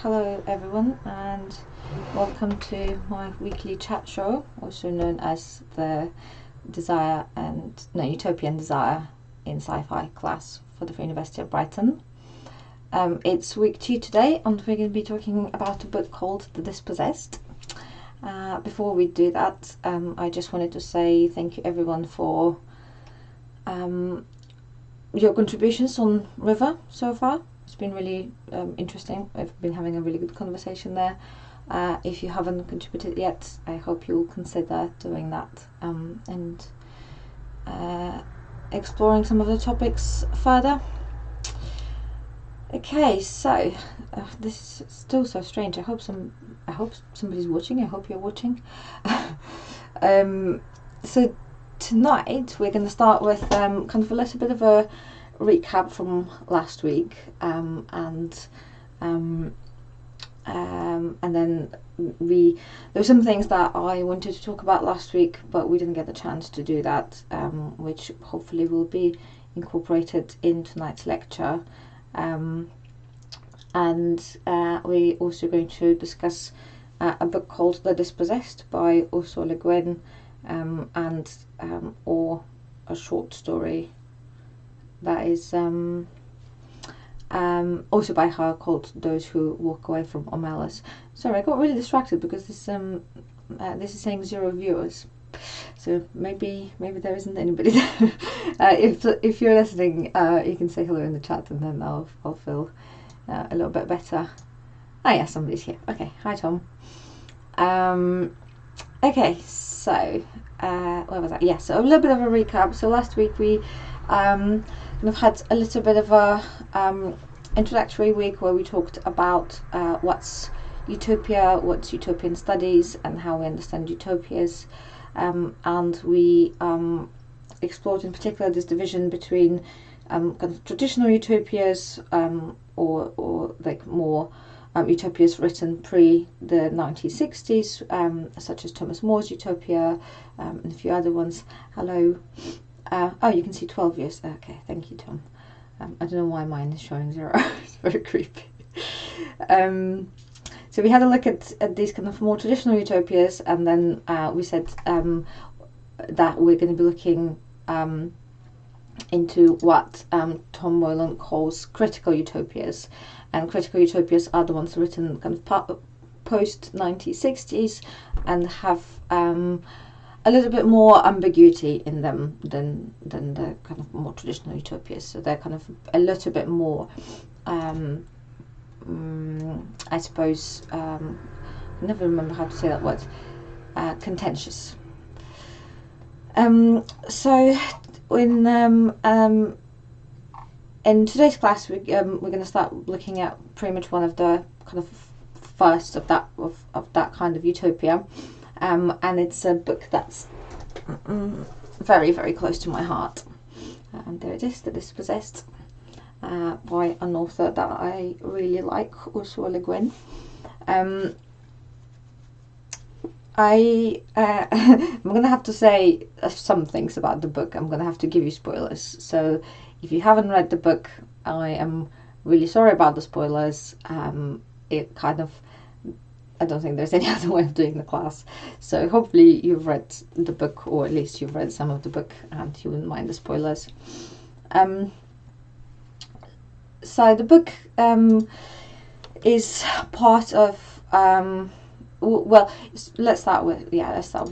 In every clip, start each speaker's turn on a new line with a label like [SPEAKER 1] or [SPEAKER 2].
[SPEAKER 1] hello everyone, and welcome to my weekly chat show, also known as the Utopia and Desire in Sci-Fi class for the University of Brighton. It's week 2 today, and we're going to be talking about a book called The Dispossessed. Before we do that, I just wanted to say thank you everyone for your contributions on River so far. It's been really interesting. I've been having a really good conversation there. If you haven't contributed yet, I hope you'll consider doing that and exploring some of the topics further. Okay, so this is still so strange. I hope somebody's watching. I hope you're watching. So tonight we're going to start with kind of a little bit of a recap from last week, and then there were some things that I wanted to talk about last week, but we didn't get the chance to do that, which hopefully will be incorporated in tonight's lecture. And we're also going to discuss a book called The Dispossessed by Ursula Le Guin, or a short story that is also by her called Those Who Walk Away from Omelas. Sorry, I got really distracted because this is saying 0 viewers, so maybe there isn't anybody there. If you're listening, you can say hello in the chat, and then I'll feel a little bit better. Oh yeah, somebody's here. Okay, hi Tom. Okay, so where was that? Yeah, so a little bit of a recap. So last week we kind of had a little bit of a introductory week where we talked about what's utopia, what's utopian studies, and how we understand utopias, and we explored in particular this division between kind of traditional utopias, or like more utopias written pre the 1960s, such as Thomas More's Utopia, and a few other ones. Hello. Oh, you can see 12 years. Okay, thank you, Tom. I don't know why mine is showing 0. It's very creepy. So we had a look at these kind of more traditional utopias, and then we said that we're going to be looking into what Tom Moylan calls critical utopias. And critical utopias are the ones written kind of post 1960s and have a little bit more ambiguity in them than the kind of more traditional utopias. So they're kind of a little bit more, I suppose, I never remember how to say that word, contentious. So in today's class, we're going to start looking at pretty much one of the kind of first of that kind of utopia. And it's a book that's very, very close to my heart. And there it is, The Dispossessed, by an author that I really like, Ursula Le Guin. I'm going to have to say some things about the book. I'm going to have to give you spoilers. So if you haven't read the book, I am really sorry about the spoilers. I don't think there's any other way of doing the class. So hopefully you've read the book, or at least you've read some of the book, and you wouldn't mind the spoilers. So the book is part of let's start with here. So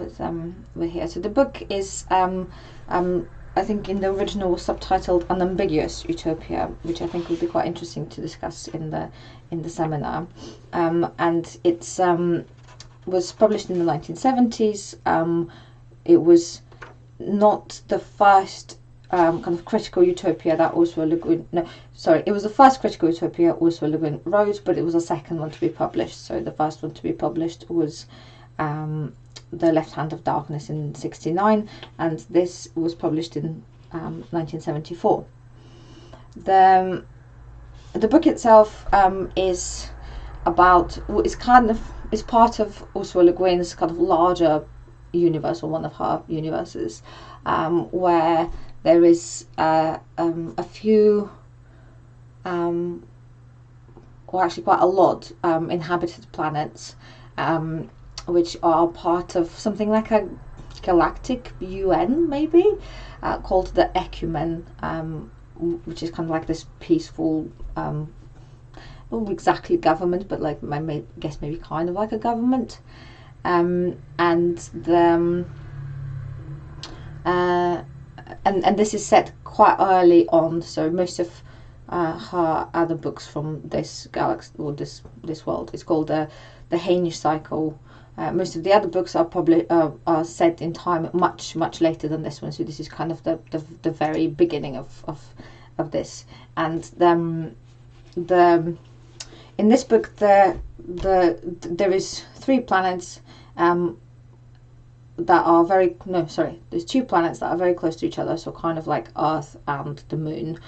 [SPEAKER 1] the book is I think in the original was subtitled Unambiguous Utopia, which I think would be quite interesting to discuss in the seminar. And it's was published in the 1970s. It was not the first kind of critical utopia that Ursula Le Guin. No, sorry, it was the first critical utopia Ursula Le Guin wrote, but it was the second one to be published. So the first one to be published was The Left Hand of Darkness in 1969, and this was published in 1974. The book itself is part of Ursula Le Guin's kind of larger universe, or one of her universes, where there is a few or actually quite a lot, inhabited planets, which are part of something like a galactic UN, maybe, called the Ecumen, which is kind of like this peaceful, not exactly government, but like I guess maybe kind of like a government, and the and this is set quite early on, so most of her other books from this galaxy or this world is called the Hainish cycle. Most of the other books are probably are set in time much later than this one, so this is kind of the very beginning of this. And the in this book there is 3 planets that are there's 2 planets that are very close to each other, so kind of like Earth and the Moon.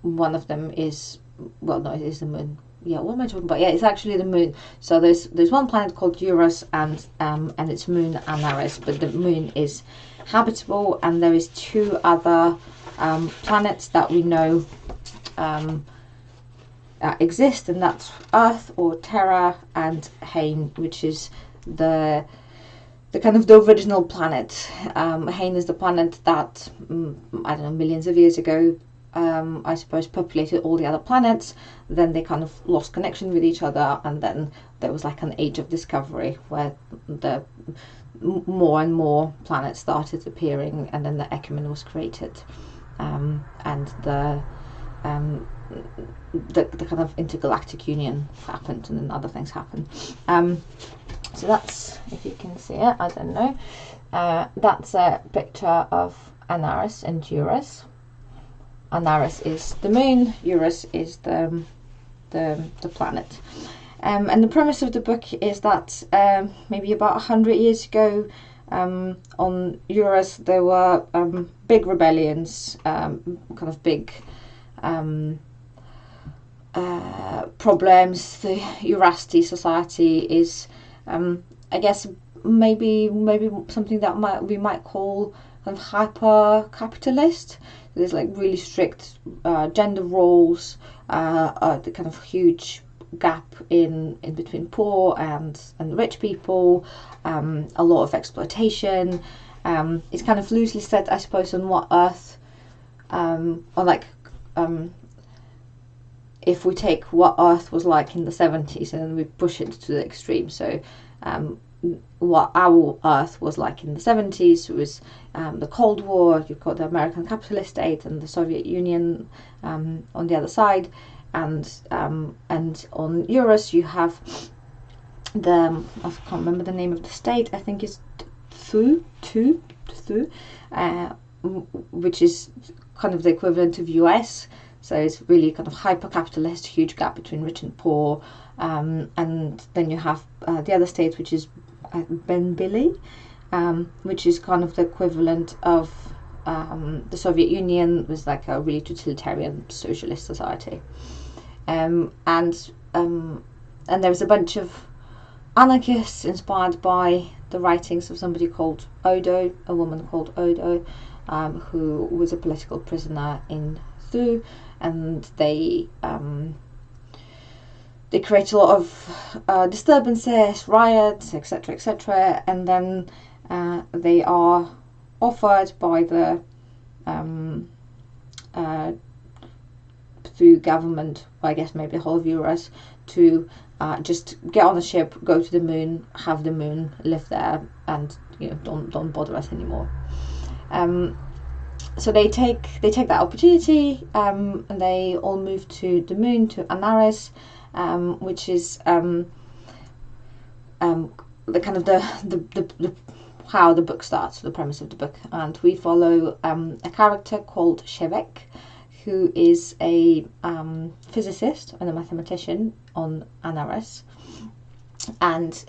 [SPEAKER 1] One of them is, well, no, it is the Moon. Yeah, what am I talking about? Yeah, it's actually the Moon. So there's one planet called Eurus and its moon Anarres, but the Moon is habitable, and there is 2 other planets that we know exist, and that's Earth or Terra and Hain, which is the kind of the original planet. Hain is the planet that I don't know, millions of years ago, I suppose, populated all the other planets. Then they kind of lost connection with each other, and then there was like an age of discovery where the more and more planets started appearing, and then the Ecumen was created, and the kind of intergalactic union happened, and then other things happened. So that's, if you can see it, I don't know. That's a picture of Anarres and Eurus. Anarres is the moon, Eurus is the planet. And the premise of the book is that maybe about 100 years ago, on Eurus there were big rebellions, kind of big problems. The Eurasti society is, I guess, maybe something that we might call kind of hyper capitalist. There's like really strict gender roles, the kind of huge gap in between poor and rich people, a lot of exploitation. It's kind of loosely set, I suppose, on what Earth, if we take what Earth was like in the 70s and then we push it to the extreme. So what our Earth was like in the 70s was the Cold War. You've got the American capitalist state and the Soviet Union on the other side, and on Eurus you have I can't remember the name of the state. I think it's Thu, which is kind of the equivalent of US. So it's really kind of hyper-capitalist, huge gap between rich and poor. And then you have the other state, which is Benbili, which is kind of the equivalent of the Soviet Union, was like a really totalitarian socialist society. And there's a bunch of anarchists inspired by the writings of somebody called Odo, a woman called Odo, who was a political prisoner in Thu, and they create a lot of disturbances, riots, etc., and then they are offered by the Thu government, I guess maybe the whole of Eurus, to just get on the ship, go to the moon, have the moon, live there, and don't bother us anymore. So they take that opportunity, and they all move to the moon, to Anarres, which is the kind of the how the book starts, the premise of the book, and we follow a character called Shevek, who is a physicist and a mathematician on Anarres, and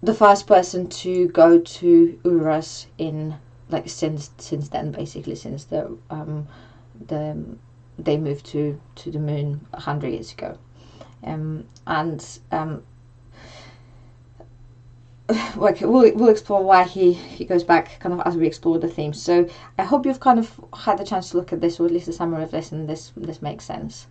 [SPEAKER 1] the first person to go to Eurus in, like, since then, basically since they moved to the moon 100 years ago, and we'll explore why he goes back kind of as we explore the themes. So I hope you've kind of had the chance to look at this, or at least a summary of this, and this makes sense.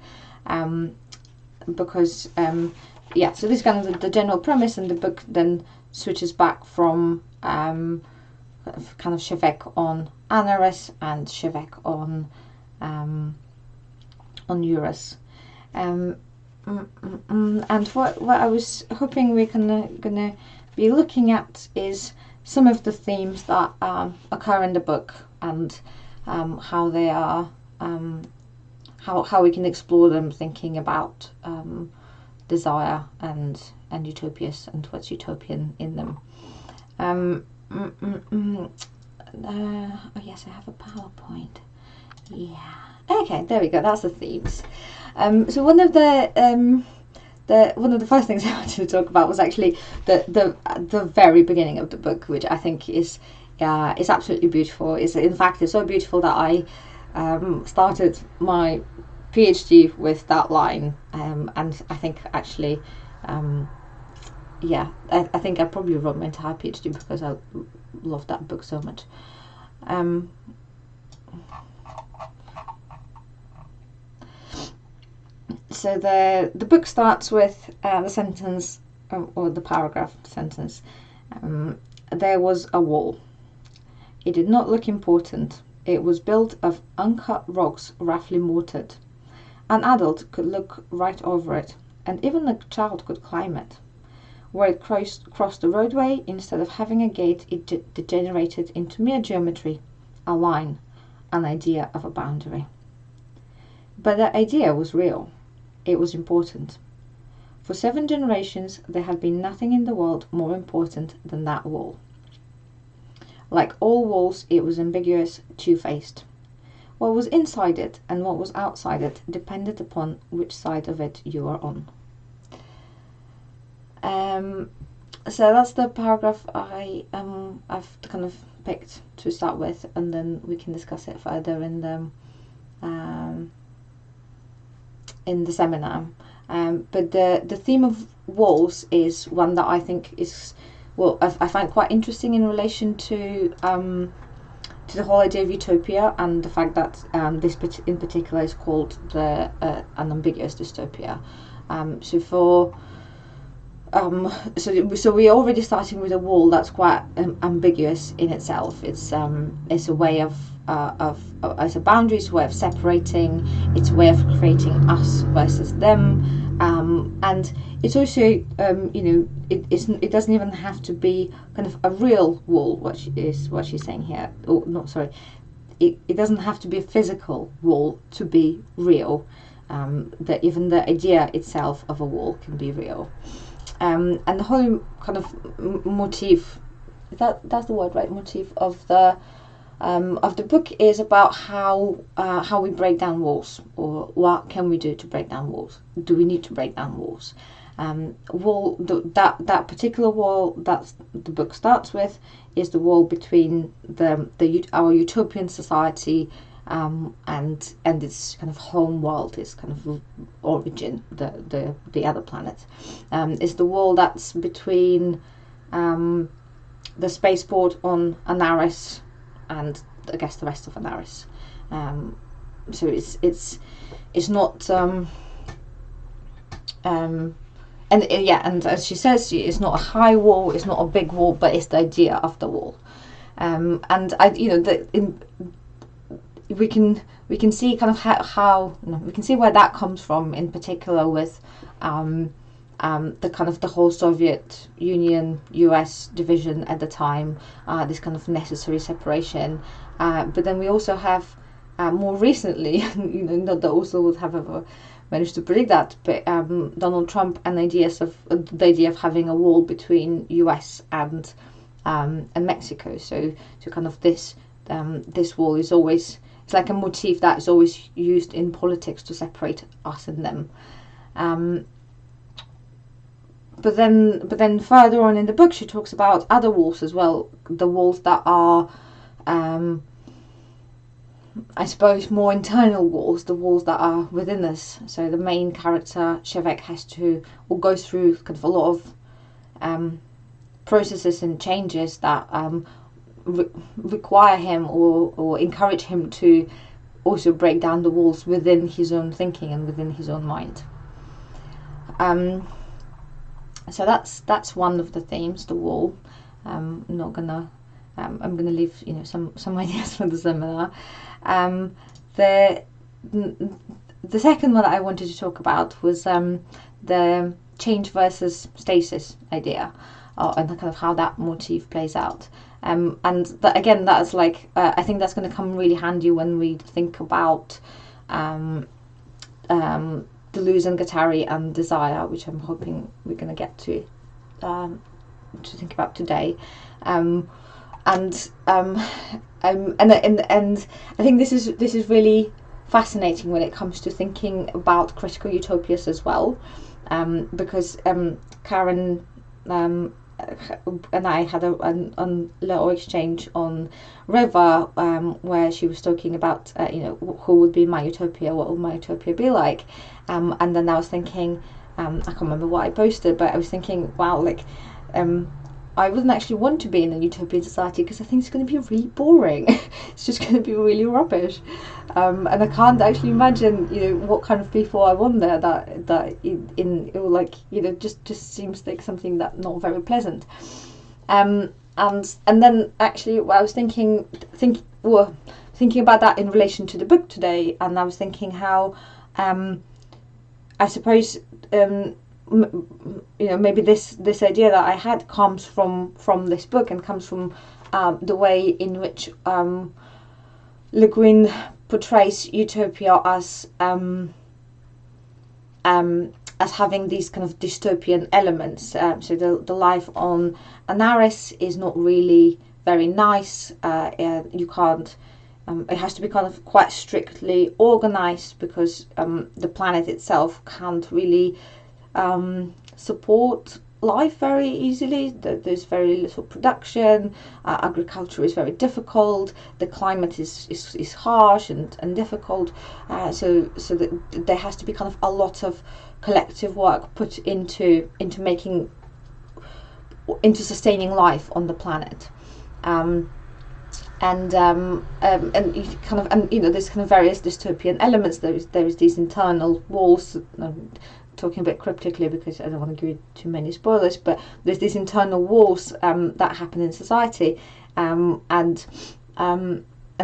[SPEAKER 1] Because so this is kind of the general premise, and the book then switches back from kind of Shevek on Anarres and Shevek on Eurus. And what I was hoping we're gonna be looking at is some of the themes that occur in the book, and how they are, how we can explore them, thinking about desire and utopias and what's utopian in them. Oh yes, I have a PowerPoint. Yeah. Okay, there we go. That's the themes. So one of the first things I wanted to talk about was actually the very beginning of the book, which I think is absolutely beautiful. It's so beautiful that I started my PhD with that line, and I think actually, I think I probably wrote my entire PhD because I love that book so much. So the book starts with the sentence, or the paragraph sentence. There was a wall. It did not look important. It was built of uncut rocks roughly mortared. An adult could look right over it, and even a child could climb it. Where it crossed the roadway, instead of having a gate, it degenerated into mere geometry, a line, an idea of a boundary. But the idea was real. It was important. For 7 generations, there had been nothing in the world more important than that wall. Like all walls, it was ambiguous, two-faced. What was inside it and what was outside it depended upon which side of it you were on. So that's the paragraph I've kind of picked to start with, and then we can discuss it further in the seminar. But the theme of walls is one that I think is, well, I find quite interesting in relation to the whole idea of utopia, and the fact that this in particular is called an ambiguous dystopia. So we're already starting with a wall that's quite ambiguous in itself. It's a way of as a boundary, it's a way of separating, it's a way of creating us versus them, and it's also it doesn't even have to be kind of a real wall, what she's saying here. It doesn't have to be a physical wall to be real. That even the idea itself of a wall can be real. And the whole kind of motif, that's the word, right? Motif of the book is about how we break down walls, or what can we do to break down walls? Do we need to break down walls? That particular wall that the book starts with is the wall between our utopian society and its kind of home world, its kind of origin, the other planet. Is the wall that's between the spaceport on Anarres and I guess the rest of Anarres. So it's not and as she says, it's not a high wall, it's not a big wall, but it's the idea of the wall. And we can see kind of how we can see where that comes from, in particular with the kind of the whole Soviet Union US division at the time, this kind of necessary separation. But then we also have more recently, not that Ursula would have ever managed to predict that, but Donald Trump and the idea of having a wall between US and Mexico. So kind of this wall is always, it's like a motif that is always used in politics to separate us and them. But then further on in the book, she talks about other walls as well, the walls that are, I suppose, more internal walls, the walls that are within us. So the main character, Shevek, goes through kind of a lot of processes and changes that require him or encourage him to also break down the walls within his own thinking and within his own mind. So that's one of the themes, the wall. I'm gonna leave some ideas for the seminar. The second one that I wanted to talk about was the change versus stasis idea, and kind of how that motif plays out. And again, that's like I think that's going to come really handy when we think about Deleuze and Guattari and desire, which I'm hoping we're going to get to think about today. And I think this is really fascinating when it comes to thinking about critical utopias as well, because Karen and I had a little exchange on River, where she was talking about who would be my utopia, what would my utopia be like, and then I was thinking, I can't remember what I posted, but I was thinking, wow, like I wouldn't actually want to be in a utopian society because I think it's going to be really boring. It's just going to be really rubbish, and I can't actually imagine what kind of people I want there. That just seems like something that not very pleasant. And then actually I was thinking about that in relation to the book today, and I was thinking how I suppose maybe this idea that I had comes from this book and comes from the way in which Le Guin portrays utopia as having these kind of dystopian elements. So the life on Anarres is not really very nice. You can't. It has to be kind of quite strictly organized because the planet itself can't really support life very easily. There's very little production. Agriculture is very difficult. The climate is harsh and difficult. So that there has to be kind of a lot of collective work put into sustaining life on the planet. There's kind of various dystopian elements. There's these internal walls. Talking a bit cryptically because I don't want to give you too many spoilers, but there's these internal walls that happen in society, and I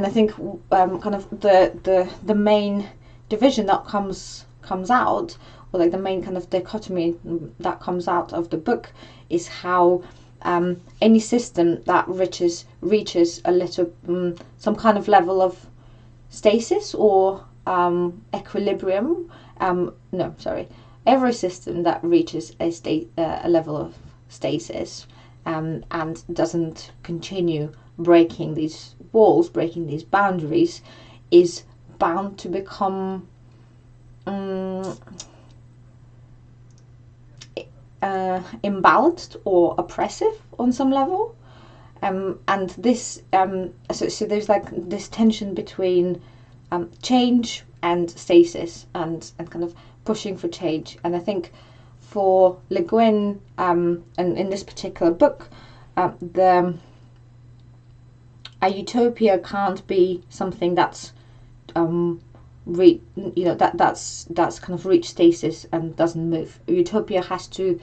[SPEAKER 1] think kind of the main division that comes out, or like the main kind of dichotomy that comes out of the book, is how any system that reaches a little some kind of level of stasis or equilibrium. Every system that reaches a level of stasis and doesn't continue breaking these walls, breaking these boundaries, is bound to become imbalanced or oppressive on some level. And this so there's like this tension between change and stasis and kind of pushing for change. And I think for Le Guin, and in this particular book, a utopia can't be something that's that's kind of reached stasis and doesn't move. A utopia has to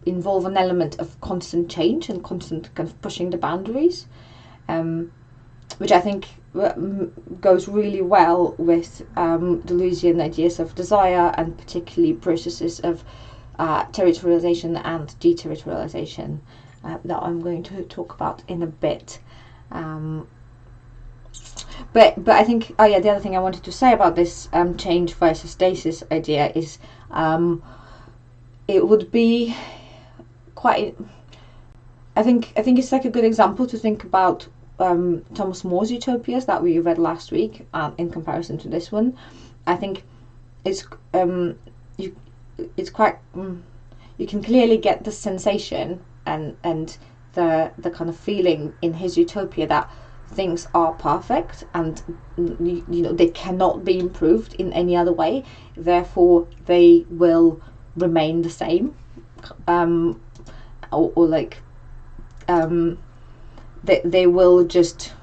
[SPEAKER 1] involve an element of constant change and constant kind of pushing the boundaries, which I think goes really well with Deleuzian ideas of desire, and particularly processes of territorialization and deterritorialization that I'm going to talk about in a bit. But I think the other thing I wanted to say about this change versus stasis idea is it would be quite. I think it's like a good example to think about Thomas More's Utopias that we read last week in comparison to this one. I think it's quite you can clearly get the sensation and the kind of feeling in his utopia that things are perfect and they cannot be improved in any other way, therefore they will remain the same or like they will just,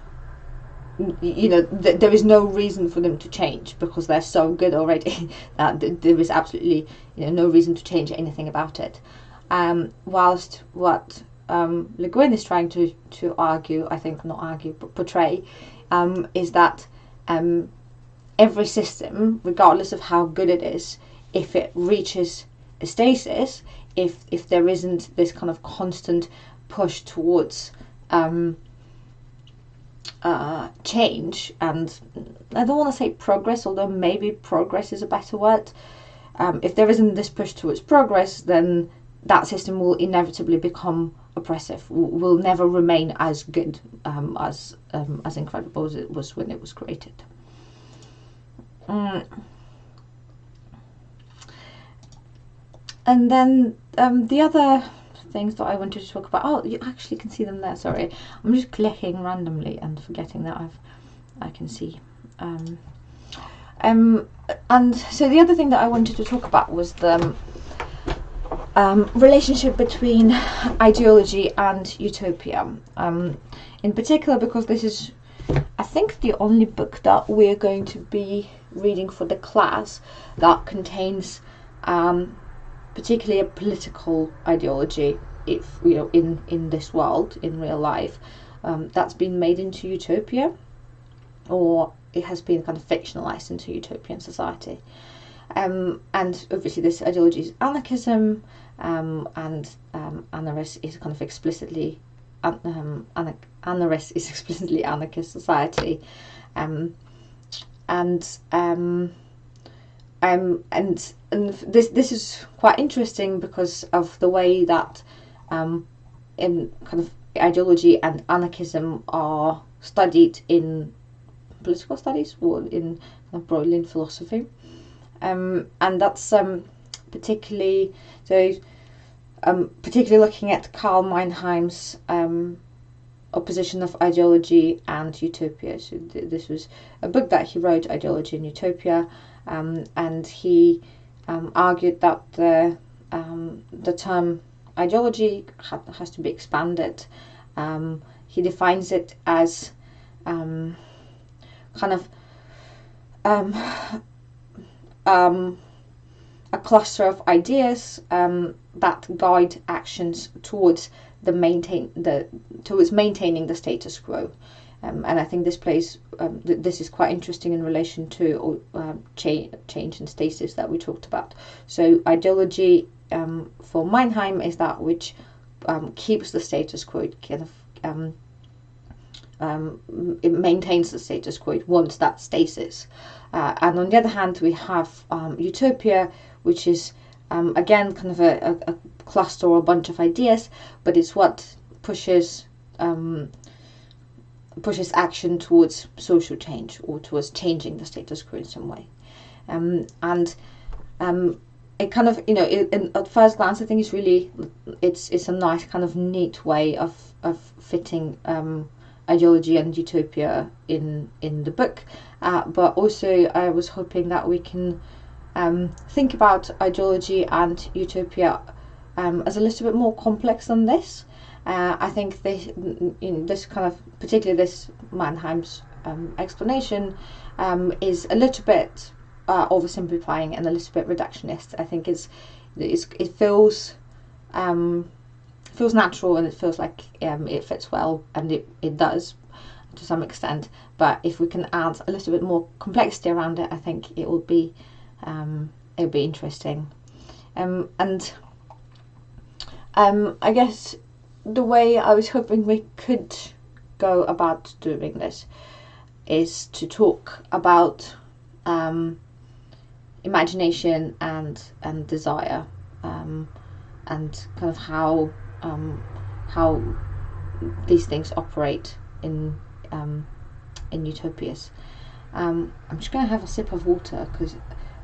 [SPEAKER 1] there is no reason for them to change because they're so good already that there is absolutely no reason to change anything about it. Whilst what Le Guin is trying to argue, I think not argue but portray, is that every system, regardless of how good it is, if it reaches a stasis, if there isn't this kind of constant push towards change, and I don't want to say progress, although maybe progress is a better word. If there isn't this push towards progress, then that system will inevitably become oppressive, will never remain as good, as incredible as it was when it was created. And then the other things that I wanted to talk about. Oh, you actually can see them there. Sorry, I'm just clicking randomly and forgetting that I can see. And so the other thing that I wanted to talk about was the relationship between ideology and utopia. In particular, because this is, I think, the only book that we're going to be reading for the class that contains particularly a political ideology, if in this world, in real life, that's been made into utopia, or it has been kind of fictionalized into utopian society. And obviously this ideology is anarchism, and Anarres is kind of explicitly Anarres is explicitly anarchist society, and this is quite interesting because of the way that in kind of ideology and anarchism are studied in political studies or in broadly in philosophy, and that's particularly looking at Karl Meinheim's opposition of ideology and utopia. So this was a book that he wrote, Ideology and Utopia. And he argued that the term ideology has to be expanded. He defines it as kind of a cluster of ideas that guide actions towards maintaining the status quo. And I think this plays. This is quite interesting in relation to change and stasis that we talked about. So ideology for Meinheim is that which keeps the status quo, kind of it maintains the status quo. It wants that stasis. And on the other hand, we have utopia, which is again kind of a cluster or a bunch of ideas, but it's what pushes action towards social change or towards changing the status quo in some way. And it kind of, at first glance, I think it's a nice kind of neat way of fitting ideology and utopia in the book. But also I was hoping that we can think about ideology and utopia as a little bit more complex than this. I think this kind of, particularly this Mannheim's explanation, is a little bit oversimplifying and a little bit reductionist. I think it feels natural, and it feels like it fits well, and it does to some extent. But if we can add a little bit more complexity around it, I think it will be interesting. And I guess the way I was hoping we could go about doing this is to talk about imagination and desire, and kind of how these things operate in utopias. I'm just going to have a sip of water because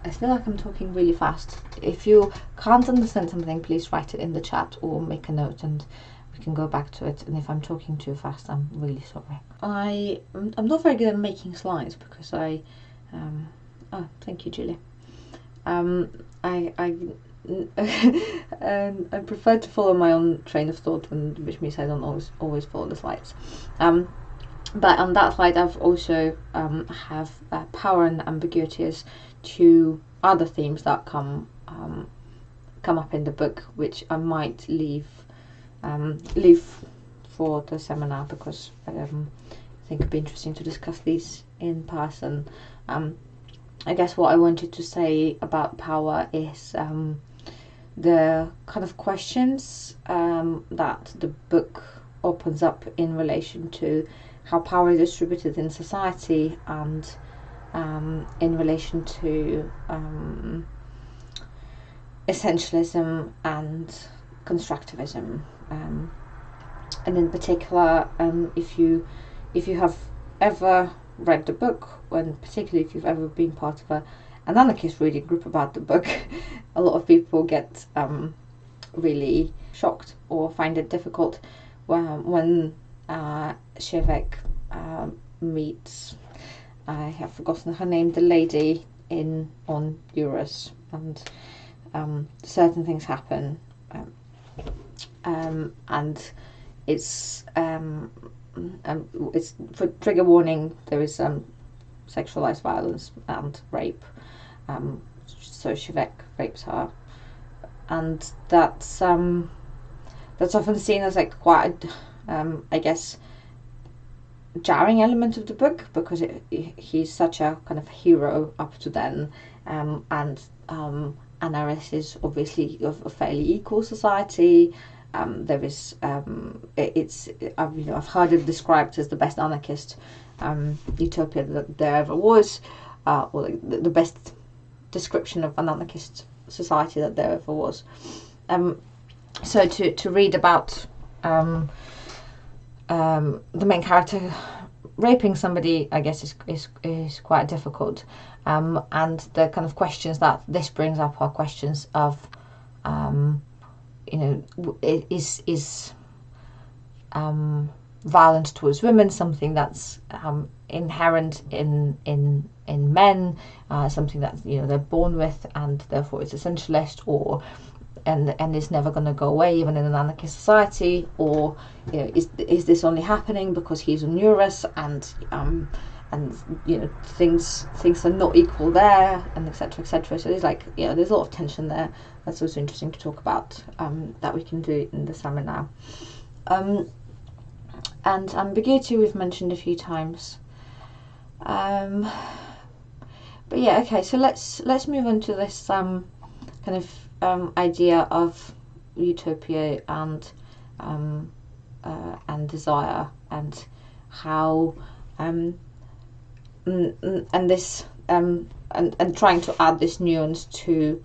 [SPEAKER 1] I feel like I'm talking really fast. If you can't understand something, please write it in the chat or make a note and we can go back to it. And if I'm talking too fast, I'm really sorry. I'm not very good at making slides because oh, thank you, Julie. I I prefer to follow my own train of thought, which means I don't always follow the slides. But on that slide, I've also have power and ambiguity as two other themes that come up in the book, which I might leave for the seminar, because I think it'd be interesting to discuss these in person. I guess what I wanted to say about power is the kind of questions that the book opens up in relation to how power is distributed in society, and in relation to essentialism and constructivism, and in particular, if you have ever read the book, and particularly if you've ever been part of an anarchist reading group about the book, a lot of people get really shocked or find it difficult when Shevek meets, I have forgotten her name, the lady on Eurus, and certain things happen, and it's for trigger warning, there is sexualized violence and rape, so Shevek rapes her, and that's often seen as like quite I guess jarring element of the book, because he's such a kind of hero up to then, and Anarres is obviously of a fairly equal society. There is I've heard it described as the best anarchist utopia that there ever was, or like the best description of an anarchist society that there ever was. So to read about the main character raping somebody, I guess, is quite difficult, and the kind of questions that this brings up are questions of is violence towards women something that's inherent in men, something that they're born with, and therefore it's essentialist, or and is never going to go away even in an anarchist society, or is this only happening because he's on Eurus, and things are not equal there, and etc. etc. So there's there's a lot of tension there. That's also interesting to talk about, that we can do in the seminar. And ambiguity we've mentioned a few times. But yeah, okay. So let's move on to this kind of idea of utopia and desire, and how and this and trying to add this nuance to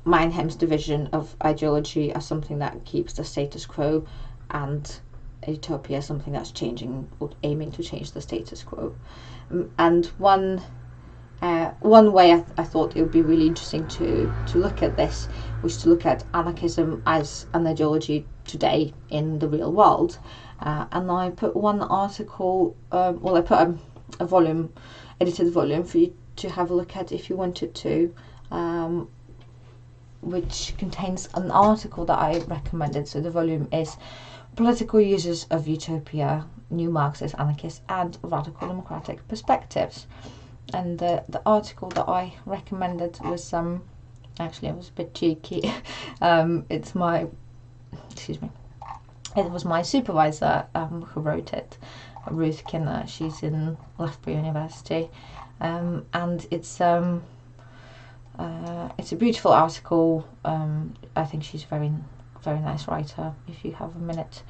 [SPEAKER 1] Meinheim's division of ideology as something that keeps the status quo, and utopia as something that's changing or aiming to change the status quo. And one way I thought it would be really interesting to look at this was to look at anarchism as an ideology today in the real world. And I put one article, I put a volume, edited volume, for you to have a look at if you wanted to, which contains an article that I recommended. So the volume is Political Uses of Utopia, New Marxist, Anarchist and Radical Democratic Perspectives. And the article that I recommended was actually, I was a bit cheeky. It was my supervisor who wrote it, Ruth Kinner. She's in Loughborough University, and it's a beautiful article. I think she's a very, very nice writer. If you have a minute,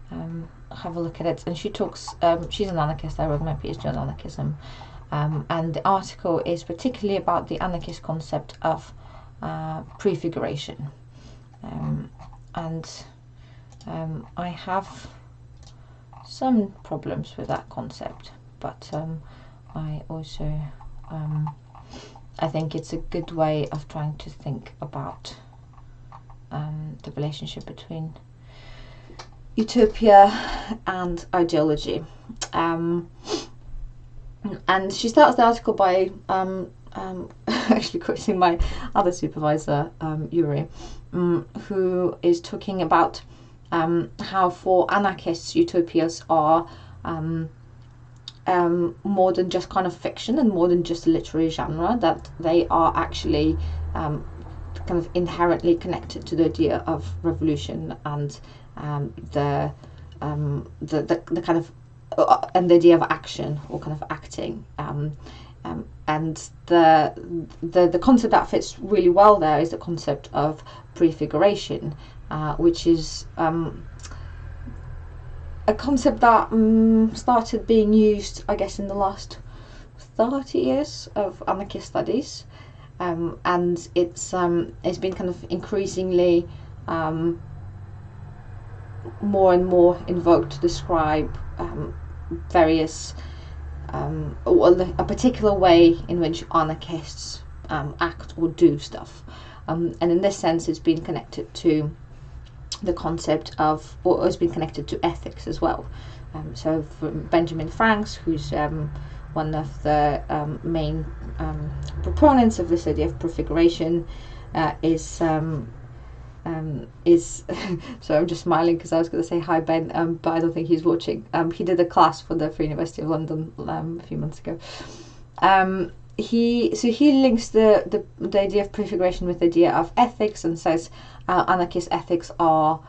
[SPEAKER 1] have a look at it. And she talks. She's an anarchist. I wrote my PhD on anarchism, and the article is particularly about the anarchist concept of prefiguration, and I have some problems with that concept, but I also I think it's a good way of trying to think about the relationship between utopia and ideology. And she starts the article by actually quoting my other supervisor, Yuri, who is talking about how for anarchists utopias are more than just kind of fiction and more than just a literary genre, that they are actually kind of inherently connected to the idea of revolution and the kind of and the idea of action or kind of acting. And the concept that fits really well there is the concept of prefiguration, which is a concept that started being used, I guess, in the last 30 years of anarchist studies, and it's been kind of increasingly more and more invoked to describe various a particular way in which anarchists act or do stuff, and in this sense it's been connected to the concept of, or it's been connected to ethics as well. So for Benjamin Franks, who's one of the main proponents of this idea of prefiguration, is so I'm just smiling because I was going to say hi Ben, but I don't think he's watching. He did a class for the Free University of London a few months ago. He links the idea of prefiguration with the idea of ethics and says anarchist ethics are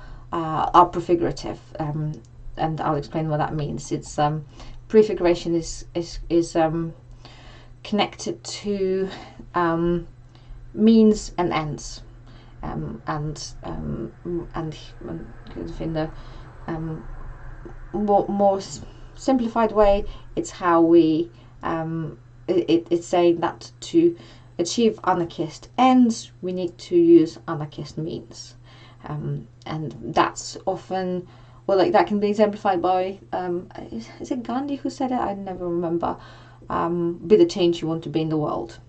[SPEAKER 1] prefigurative, and I'll explain what that means. It's prefiguration is connected to means and ends, and in the more simplified way, it's how we it's saying that to achieve anarchist ends, we need to use anarchist means, and that's often, well, like that can be exemplified by is it Gandhi who said it? I never remember. Be the change you want to be in the world.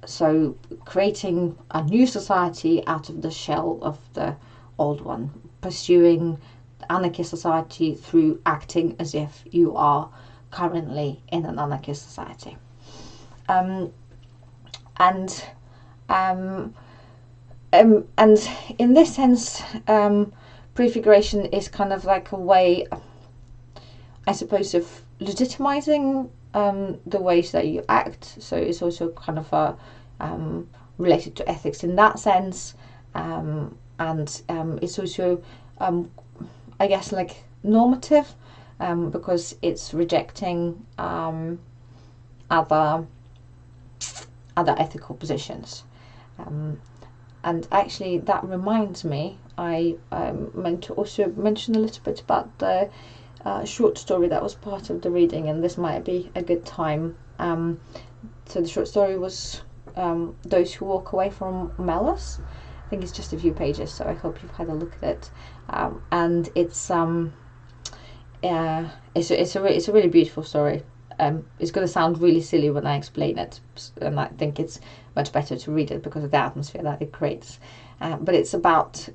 [SPEAKER 1] So creating a new society out of the shell of the old one, pursuing anarchist society through acting as if you are currently in an anarchist society. And in this sense, prefiguration is kind of like a way, I suppose, of legitimizing the ways that you act. So it's also kind of a related to ethics in that sense, and it's also I guess like normative, because it's rejecting other ethical positions. And actually that reminds me, I meant to also mention a little bit about the short story that was part of the reading, and this might be a good time. So the short story was Those Who Walk Away from Omelas. I think it's just a few pages, so I hope you've had a look at it. And it's a really beautiful story. It's going to sound really silly when I explain it, and I think it's much better to read it because of the atmosphere that it creates. But it's about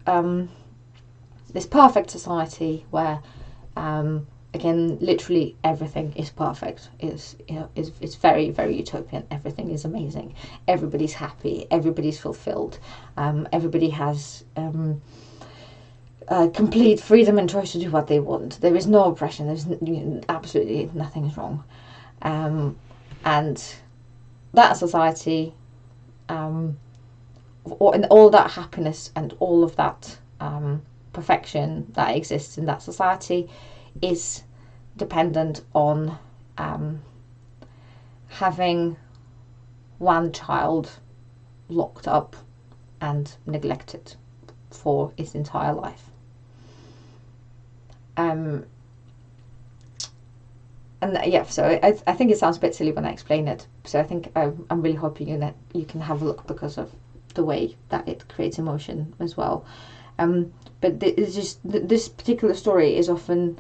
[SPEAKER 1] this perfect society where, again, literally everything is perfect. It's very, very utopian. Everything is amazing. Everybody's happy. Everybody's fulfilled. Everybody has complete freedom and choice to do what they want. There is no oppression. There's absolutely nothing is wrong. And that society, and all that happiness and all of that perfection that exists in that society is dependent on having one child locked up and neglected for its entire life. And yeah, so I think it sounds a bit silly when I explain it. So I think I'm really hoping that you can have a look because of the way that it creates emotion as well. But it's just this particular story is often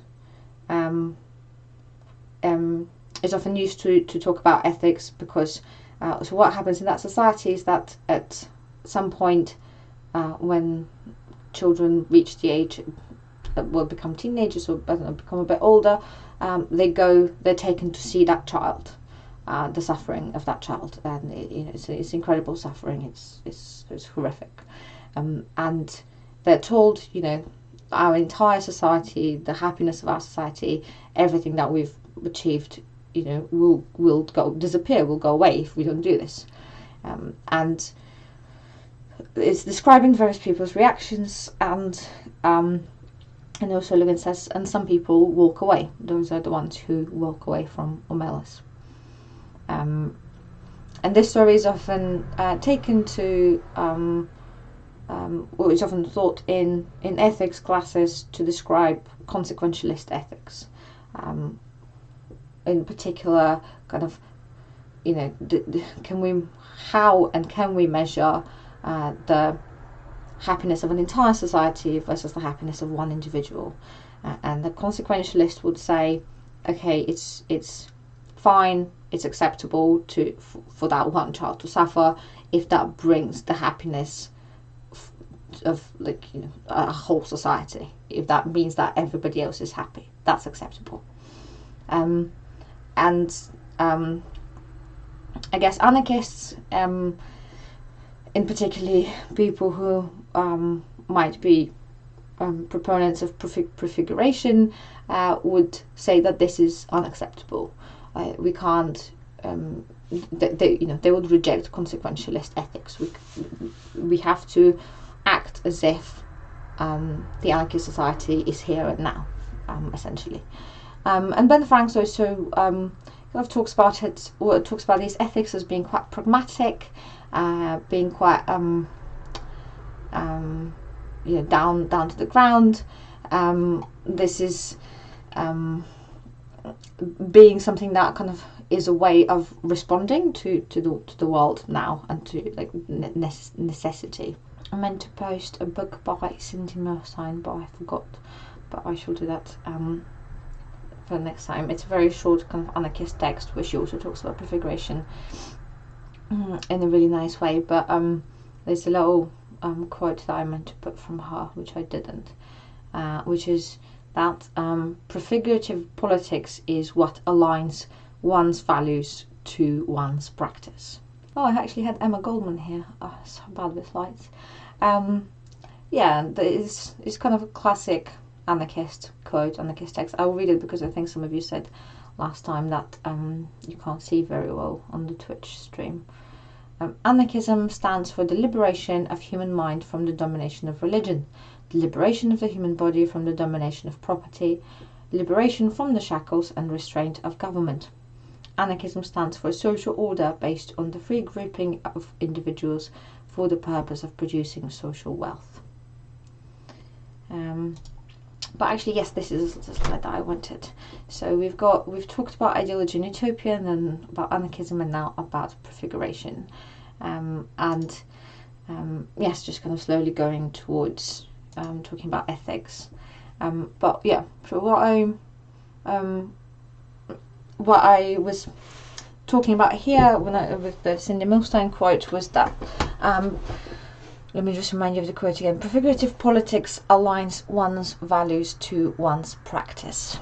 [SPEAKER 1] used to talk about ethics because so what happens in that society is that at some point when children reach the age will become teenagers or become a bit older, they're taken to see that child, the suffering of that child, and it's incredible suffering. It's horrific, and they're told, our entire society, the happiness of our society, everything that we've achieved, will disappear, will go away if we don't do this, and it's describing various people's reactions, and also Le Guin says, and some people walk away. Those are the ones who walk away from Omelas. And this story is often taken to, or is often thought in ethics classes to describe consequentialist ethics. In particular, kind of, can we measure the happiness of an entire society versus the happiness of one individual? And the consequentialist would say, okay, it's fine, it's acceptable for that one child to suffer if that brings the happiness of a whole society. If that means that everybody else is happy, that's acceptable. And I guess anarchists, in particularly people who might be proponents of prefiguration, would say that this is unacceptable. We can't. They would reject consequentialist ethics. We have to act as if the anarchist society is here and now, essentially. And Ben Franks also kind of talks about these ethics as being quite pragmatic, being quite down to the ground. This is being something that kind of is a way of responding to the world now, and to necessity. I meant to post a book by Cindy Milstein, but I forgot. But I shall do that for next time. It's a very short kind of anarchist text where she also talks about prefiguration in a really nice way. But there's a little quote that I meant to put from her, which I didn't, which is that prefigurative politics is what aligns one's values to one's practice. Oh, I actually had Emma Goldman here. Oh, so bad with lights. It's kind of a classic anarchist quote, anarchist text. I'll read it because I think some of you said last time that you can't see very well on the Twitch stream. Anarchism stands for the liberation of human mind from the domination of religion, the liberation of the human body from the domination of property, liberation from the shackles and restraint of government. Anarchism stands for a social order based on the free grouping of individuals for the purpose of producing social wealth. But actually, yes, this is the slide that I wanted. So we've talked about ideology and utopia, and then about anarchism, and now about prefiguration. Yes, just kind of slowly going towards talking about ethics. But yeah, so what I was talking about here with the Cindy Milstein quote was that, let me just remind you of the quote again, prefigurative politics aligns one's values to one's practice.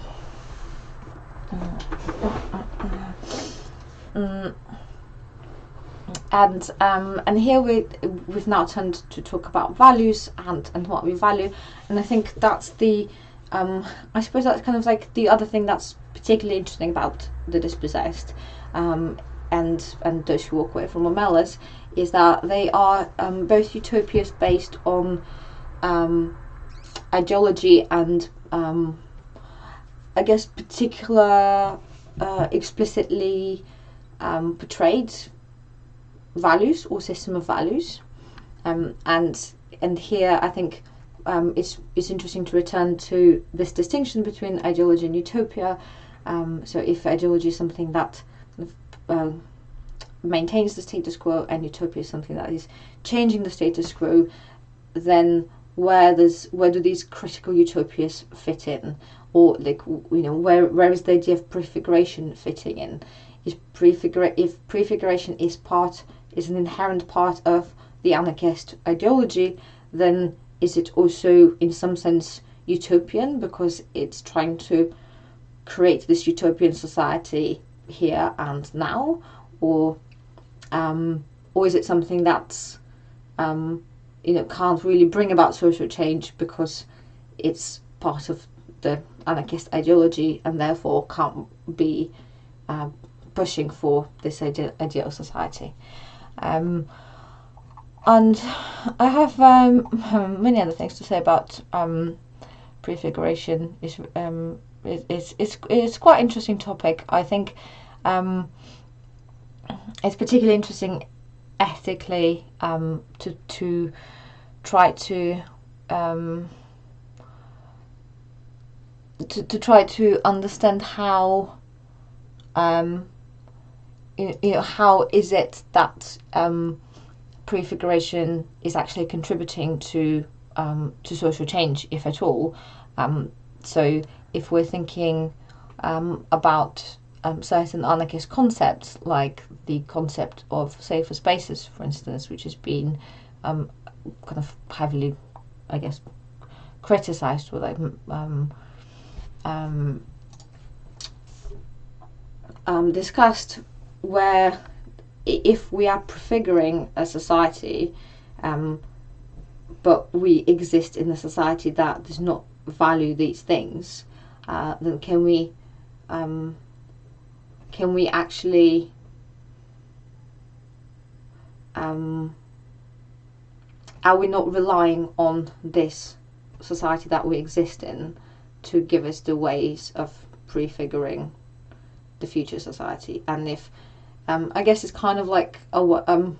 [SPEAKER 1] And here we've now turned to talk about values and what we value, and I think that's I suppose that's kind of like the other thing that's particularly interesting about the Dispossessed, and those who walk away from Omelas, is that they are both utopias based on ideology and I guess particular explicitly portrayed values or system of values, and here I think it's interesting to return to this distinction between ideology and utopia. So if ideology is something that maintains the status quo and utopia is something that is changing the status quo, then where do these critical utopias fit in? Or where is the idea of prefiguration fitting in? If prefiguration is an inherent part of the anarchist ideology, then is it also in some sense utopian because it's trying to create this utopian society here and now, or is it something that's can't really bring about social change because it's part of the anarchist ideology and therefore can't be pushing for this ideal society. And I have many other things to say about prefiguration. It's quite an interesting topic. I think it's particularly interesting ethically to try to try to understand how how is it that prefiguration is actually contributing to social change, if at all. So if we're thinking about certain anarchist concepts, like the concept of safer spaces, for instance, which has been kind of heavily, I guess, criticized, or like discussed, where if we are prefiguring a society, but we exist in a society that does not value these things, then can we actually are we not relying on this society that we exist in to give us the ways of prefiguring the future society? And if I guess it's kind of like the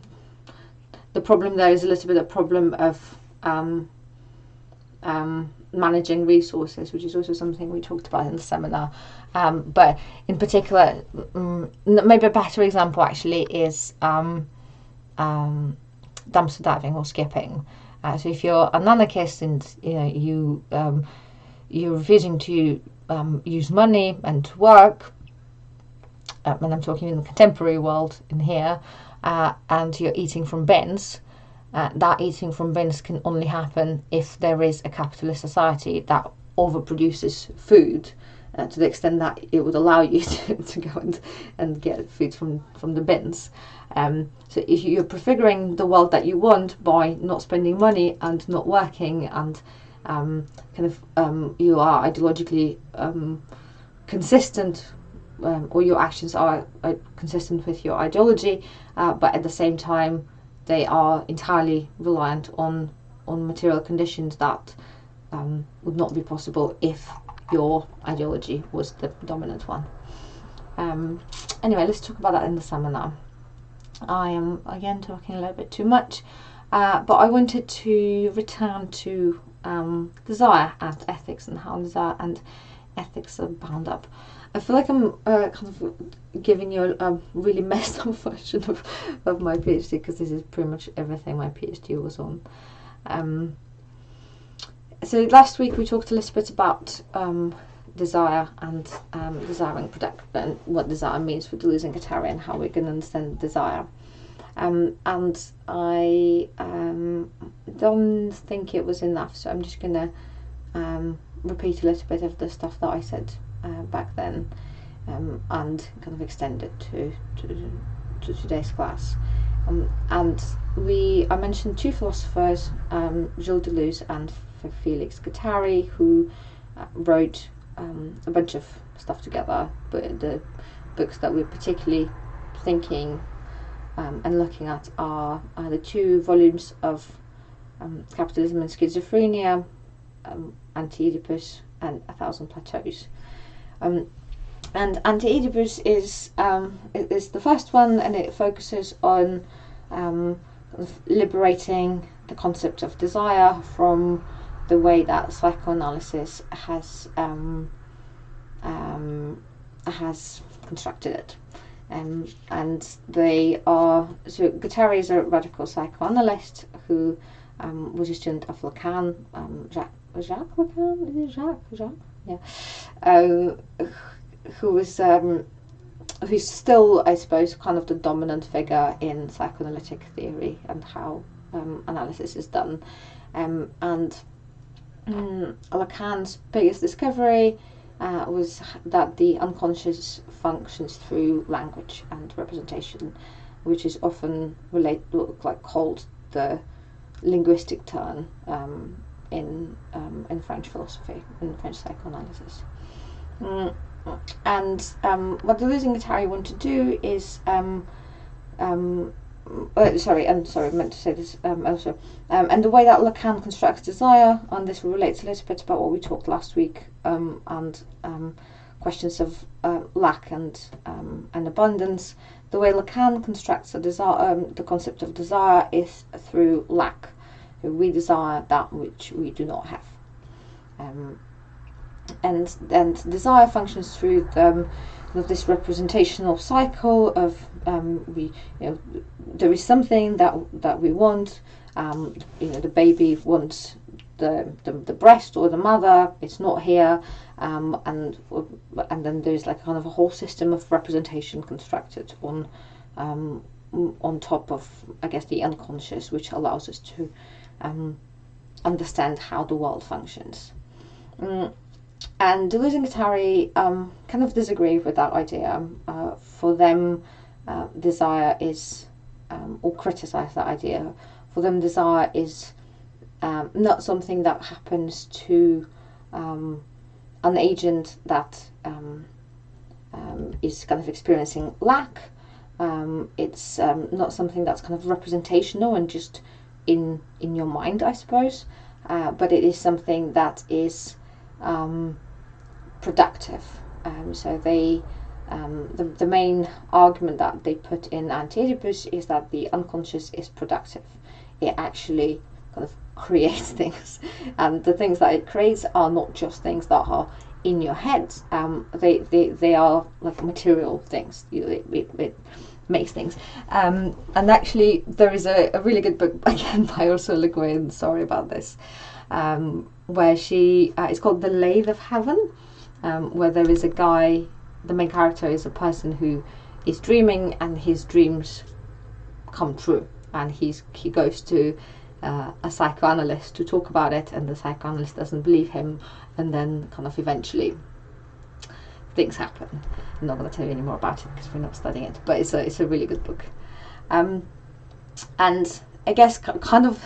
[SPEAKER 1] problem there is a little bit a problem of managing resources, which is also something we talked about in the seminar. But in particular, maybe a better example actually is dumpster diving or skipping. So if you're an anarchist and you're refusing to use money and to work, and I'm talking in the contemporary world in here, and you're eating from bins, that eating from bins can only happen if there is a capitalist society that overproduces food to the extent that it would allow you to go and get food from the bins. So if you're prefiguring the world that you want by not spending money and not working, and you are ideologically consistent, or your actions are consistent with your ideology, but at the same time they are entirely reliant on material conditions that would not be possible if your ideology was the dominant one. Anyway, let's talk about that in the seminar. I am again talking a little bit too much, but I wanted to return to desire and ethics, and how desire and ethics are bound up. I feel like I'm kind of giving you a really messed up version of my PhD, because this is pretty much everything my PhD was on. So last week we talked a little bit about desire and desiring production, and what desire means for Deleuze and how we can understand desire. And I don't think it was enough, so I'm just going to repeat a little bit of the stuff that I said back then, and kind of extend it to today's class. And I mentioned two philosophers, Gilles Deleuze and Felix Guattari, who wrote a bunch of stuff together, but the books that we're particularly thinking and looking at are the 2 volumes of Capitalism and Schizophrenia, Anti-Oedipus, and 1,000 Plateaus. And Anti-Oedipus is the first one, and it focuses on liberating the concept of desire from the way that psychoanalysis has constructed it. And they are, so Guattari is a radical psychoanalyst who was a student of Lacan, Jacques Lacan, is it Jacques? Yeah. Who's still, I suppose, kind of the dominant figure in psychoanalytic theory and how analysis is done. And Lacan's biggest discovery was that the unconscious functions through language and representation, which is often called the linguistic turn in French philosophy, in French psychoanalysis. And what the losing Guittari want to do is I meant to say this also. And the way that Lacan constructs desire, and this relates a little bit about what we talked last week, and questions of lack and abundance. The way Lacan constructs the concept of desire is through lack. We desire that which we do not have, and desire functions through this representational cycle of there is something that we want. The baby wants the breast or the mother. It's not here, and then there's like kind of a whole system of representation constructed on top of, I guess, the unconscious, which allows us to understand how the world functions. And Deleuze and Guattari kind of disagree with that idea. For them, desire is, or criticize that idea. For them, desire is not something that happens to an agent that is kind of experiencing lack. It's not something that's kind of representational and just in your mind, I suppose. But it is something that is productive. So they, the main argument that they put in Anti-Oedipus is that the unconscious is productive. It actually kind of creates things, and the things that it creates are not just things that are in your head. They are like material things. It makes things. And actually, there is a really good book again by Ursula Le Guin. Sorry about this. Where she it's called The Lathe of Heaven, where there is a guy. The main character is a person who is dreaming, and his dreams come true, and he goes to a psychoanalyst to talk about it, and the psychoanalyst doesn't believe him, and then kind of eventually things happen. I'm not going to tell you any more about it because we're not studying it, but it's a really good book. And I guess kind of,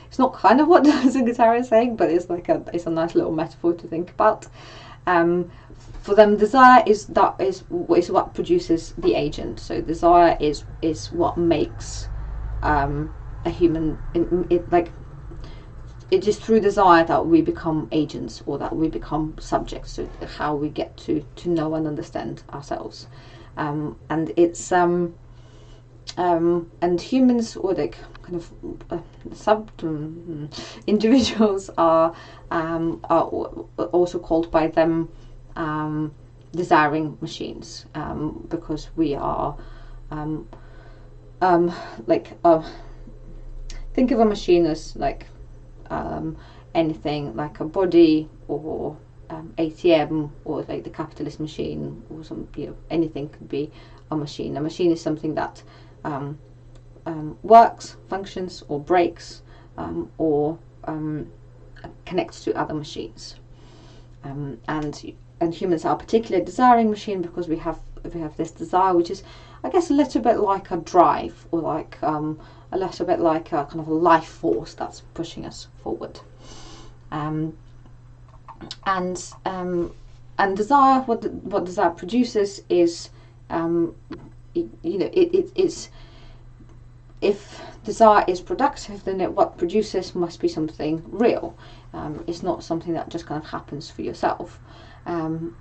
[SPEAKER 1] it's not kind of what Guattari is saying, but it's like it's a nice little metaphor to think about. For them, desire is what produces the agent. So desire is what makes a human. It is through desire that we become agents, or that we become subjects to how we get to know and understand ourselves. And it's and humans, or like kind of individuals, are also called by them desiring machines, because we are think of a machine as like anything like a body, or ATM, or like the capitalist machine, or some, anything could be a machine. A machine is something that works, functions, or breaks, or connects to other machines. And humans are a particularly desiring machine because we have this desire, which is, I guess, a little bit like a drive, or like a little bit like a kind of a life force that's pushing us forward. And desire, what desire produces is, it's, if desire is productive, then what produces must be something real. It's not something that just kind of happens for yourself. And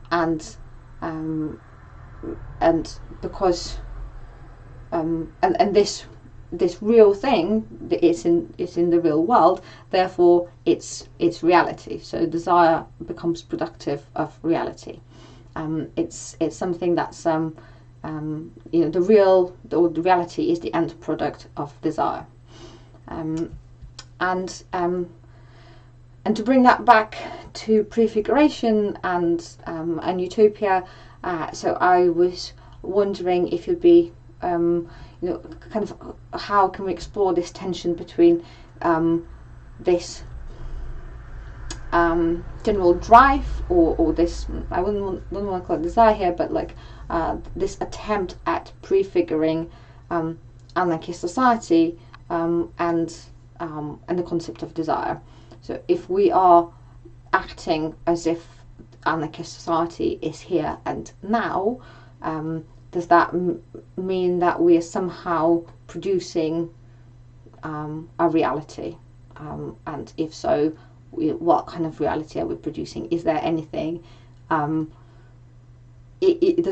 [SPEAKER 1] because and this real thing is in the real world, therefore it's reality. So desire becomes productive of reality. It's something that's the reality is the end product of desire. And to bring that back to prefiguration and utopia, so I was wondering if you'd be, kind of how can we explore this tension between this general drive, or this, I don't want to call it desire here, but like this attempt at prefiguring anarchist society, and the concept of desire. So if we are acting as if anarchist society is here and now, does that mean that we are somehow producing a reality? And if so, what kind of reality are we producing? Is there anything? Does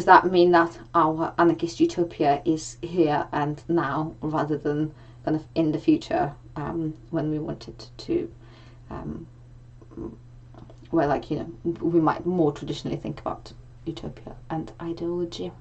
[SPEAKER 1] that mean that our anarchist utopia is here and now, rather than kind of in the future, when we wanted to, where, like, we might more traditionally think about utopia and ideology?